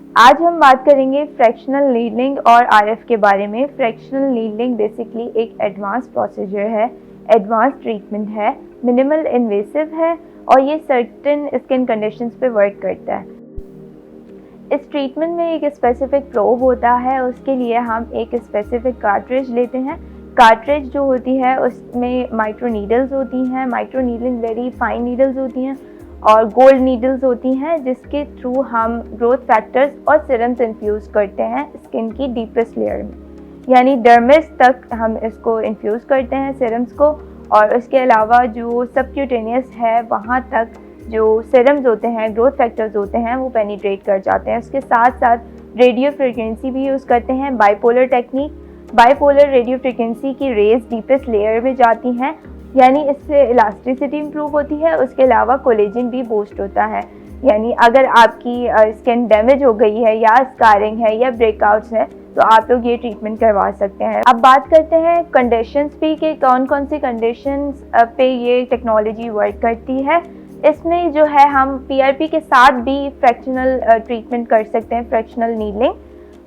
आज हम बात करेंगे फ्रैक्शनल नीडलिंग और आरएफ के बारे में। फ्रैक्शनल नीडलिंग बेसिकली एक एडवांस प्रोसीजर है, एडवांस ट्रीटमेंट है, मिनिमल इन्वेसिव है और ये सर्टेन स्किन कंडीशंस पे वर्क करता है। इस ट्रीटमेंट में एक स्पेसिफिक प्रोब होता है, उसके लिए हम एक स्पेसिफिक कार्ट्रिज लेते हैं। कार्ट्रिज जो होती है उसमें माइक्रो नीडल्स होती हैं, micro needling very fine needles होती हैं और गोल्ड नीडल्स होती हैं, जिसके थ्रू हम ग्रोथ फैक्टर्स और सीरम्स इन्फ्यूज़ करते हैं स्किन की डीपेस्ट लेयर में, यानी डर्मिस तक हम इसको इन्फ्यूज़ करते हैं सीरम्स को। और उसके अलावा जो सबक्यूटेनियस है वहाँ तक जो सीरम्स होते हैं, ग्रोथ फैक्टर्स होते हैं, वो पेनिट्रेट कर जाते हैं। उसके साथ साथ रेडियो फ्रिक्वेंसी भी यूज़ करते हैं, bipolar technique. Bipolar radio frequency की रेज डीपेस्ट लेयर में जाती हैं, यानी इससे इलास्टिसिटी इम्प्रूव होती है। उसके अलावा कोलेजन भी बूस्ट होता है, यानी अगर आपकी स्किन डैमेज हो गई है या स्कारिंग है या ब्रेकआउट्स है तो आप लोग ये ट्रीटमेंट करवा सकते हैं। अब बात करते हैं कंडीशंस पे कि कौन कौन सी कंडीशंस पे ये टेक्नोलॉजी वर्क करती है। इसमें जो है हम पीआरपी के साथ भी फ्रैक्शनल ट्रीटमेंट कर सकते हैं, फ्रैक्शनल नीडलिंग,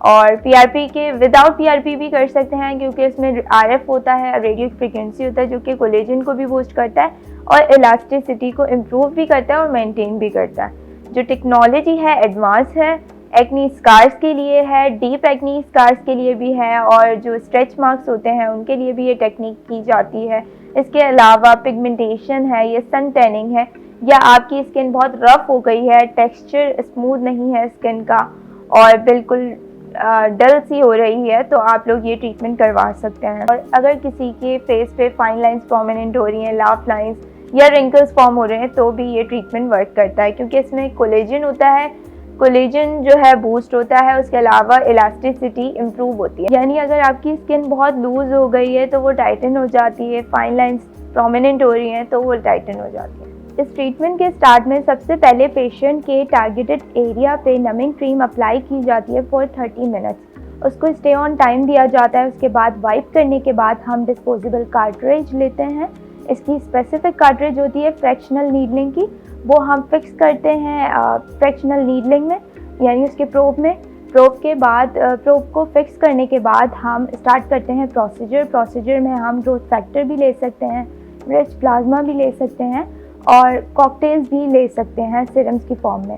और पीआरपी के विदाउट पीआरपी भी कर सकते हैं, क्योंकि इसमें आरएफ होता है, रेडियो फ्रिक्वेंसी होता है, जो कि कोलेजन को भी बूस्ट करता है और इलास्टिसिटी को इम्प्रूव भी करता है और मेंटेन भी करता है। जो टेक्नोलॉजी है एडवांस है, एक्नी स्कार्स के लिए है, डीप एक्नी स्कार्स के लिए भी है और जो स्ट्रेच मार्क्स होते हैं उनके लिए भी ये टेक्निक की जाती है। इसके अलावा पिगमेंटेशन है, ये सन टैनिंग है, या आपकी स्किन बहुत रफ हो गई है, टेक्सचर स्मूथ नहीं है स्किन का और बिल्कुल डल सी हो रही है, तो आप लोग ये ट्रीटमेंट करवा सकते हैं। और अगर किसी के फेस पे फाइन लाइंस प्रोमिनेंट हो रही हैं, लाफ लाइंस या रिंकल्स फॉर्म हो रहे हैं, तो भी ये ट्रीटमेंट वर्क करता है, क्योंकि इसमें कोलेजन होता है, कोलेजन जो है बूस्ट होता है। उसके अलावा इलास्टिसिटी इम्प्रूव होती है, यानी अगर आपकी स्किन बहुत लूज हो गई है तो वो टाइटन हो जाती है, फाइन लाइंस प्रोमिनेंट हो रही हैं तो वो टाइटन हो जाती है। इस ट्रीटमेंट के स्टार्ट में सबसे पहले पेशेंट के टारगेटेड एरिया पे नमिंग क्रीम अप्लाई की जाती है फॉर 30 मिनट्स। उसको स्टे ऑन टाइम दिया जाता है। उसके बाद वाइप करने के बाद हम डिस्पोजेबल कार्ट्रिज लेते हैं। इसकी स्पेसिफिक कार्ट्रिज होती है फ्रैक्शनल नीडलिंग की, वो हम फिक्स करते हैं फ्रैक्शनल नीडलिंग में, यानी उसके प्रोब में। प्रोब के बाद प्रोब को फिक्स करने के बाद हम स्टार्ट करते हैं प्रोसीजर में हम ग्रोथ फैक्टर भी ले सकते हैं, रिच प्लाज्मा भी ले सकते हैं और कॉकटेल्स भी ले सकते हैं सीरम्स की फॉर्म में।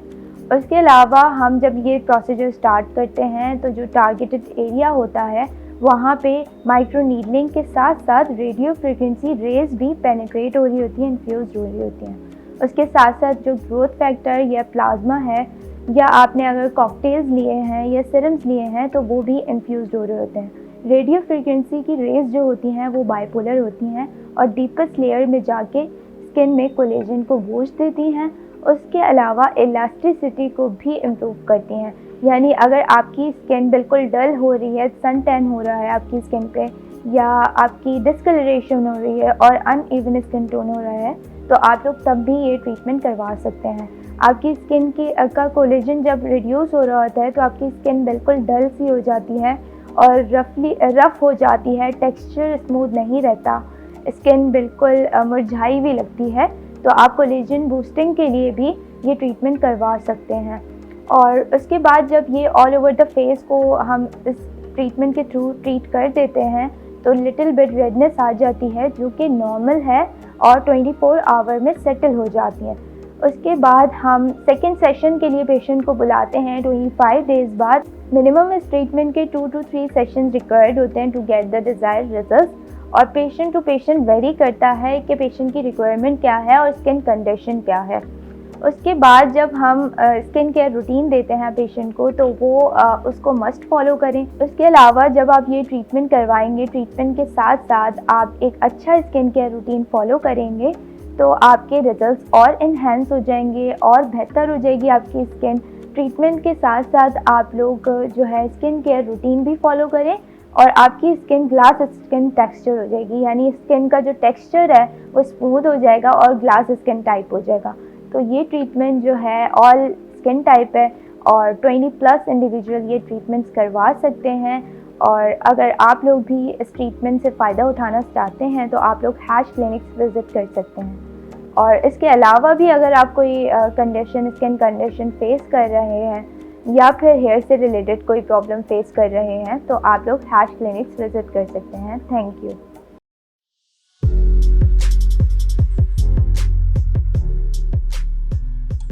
उसके अलावा हम जब ये प्रोसीजर स्टार्ट करते हैं तो जो टारगेटेड एरिया होता है वहाँ पे माइक्रो नीडलिंग के साथ साथ रेडियो फ्रिक्वेंसी रेज भी पेनिट्रेट हो रही होती हैं, इन्फ्यूज हो रही होती हैं। उसके साथ साथ जो ग्रोथ फैक्टर या प्लाज्मा है, या आपने अगर कॉकटेल्स लिए हैं या सीरम्स लिए हैं, तो वो भी इन्फ्यूज हो रहे होते हैं। रेडियो फ्रिक्वेंसी की रेज जो होती हैं वो बाइपोलर होती हैं और डीपेस्ट लेयर में जाके स्किन में कोलेजन को बूस्ट देती हैं। उसके अलावा इलास्टिसिटी को भी इम्प्रूव करती हैं, यानी अगर आपकी स्किन बिल्कुल डल हो रही है, सन टैन हो रहा है आपकी स्किन पे, या आपकी डिस्कलरेशन हो रही है और अनइवन स्किन टोन हो रहा है, तो आप लोग तब भी ये ट्रीटमेंट करवा सकते हैं। आपकी स्किन का कोलेजन जब रिड्यूस हो रहा होता है तो आपकी स्किन बिल्कुल डल सी हो जाती है और रफ हो जाती है, टेक्सचर स्मूथ नहीं रहता, स्किन बिल्कुल मुरझाई भी लगती है। तो आप कोलेजन बूस्टिंग के लिए भी ये ट्रीटमेंट करवा सकते हैं। और उसके बाद जब ये ऑल ओवर द फेस को हम इस ट्रीटमेंट के थ्रू ट्रीट कर देते हैं तो लिटिल बिट रेडनेस आ जाती है, जो कि नॉर्मल है और 24 आवर में सेटल हो जाती है। उसके बाद हम सेकेंड सेशन के लिए पेशेंट को बुलाते हैं 25 डेज़ बाद। मिनिमम इस ट्रीटमेंट के 2 to 3 सेशंस रिक्वायर्ड होते हैं to get the desired result, और पेशेंट टू पेशेंट वेरी करता है कि पेशेंट की रिक्वायरमेंट क्या है और स्किन कंडीशन क्या है। उसके बाद जब हम स्किन केयर रूटीन देते हैं पेशेंट को, तो वो उसको मस्ट फॉलो करें। उसके अलावा जब आप ये ट्रीटमेंट करवाएंगे, ट्रीटमेंट के साथ साथ आप एक अच्छा स्किन केयर रूटीन फॉलो करेंगे, तो आपके रिजल्ट्स और इन्हेंस हो जाएंगे और बेहतर हो जाएगी आपकी स्किन। ट्रीटमेंट के साथ साथ आप लोग जो है स्किन केयर रूटीन भी फॉलो करें और आपकी स्किन ग्लास स्किन टेक्सचर हो जाएगी, यानी स्किन का जो टेक्सचर है वो स्मूथ हो जाएगा और ग्लास स्किन टाइप हो जाएगा। तो ये ट्रीटमेंट जो है ऑल स्किन टाइप है और 20+ इंडिविजुअल ये ट्रीटमेंट्स करवा सकते हैं। और अगर आप लोग भी इस ट्रीटमेंट से फ़ायदा उठाना चाहते हैं तो आप लोग हैश क्लिनिक्स विज़िट कर सकते हैं। और इसके अलावा भी अगर आप कोई कंडीशन, स्किन कंडीशन फेस कर रहे हैं या फिर हेयर से रिलेटेड कोई प्रॉब्लम फेस कर रहे हैं तो आप लोग हैश क्लिनिक्स विजिट कर सकते हैं। Thank you.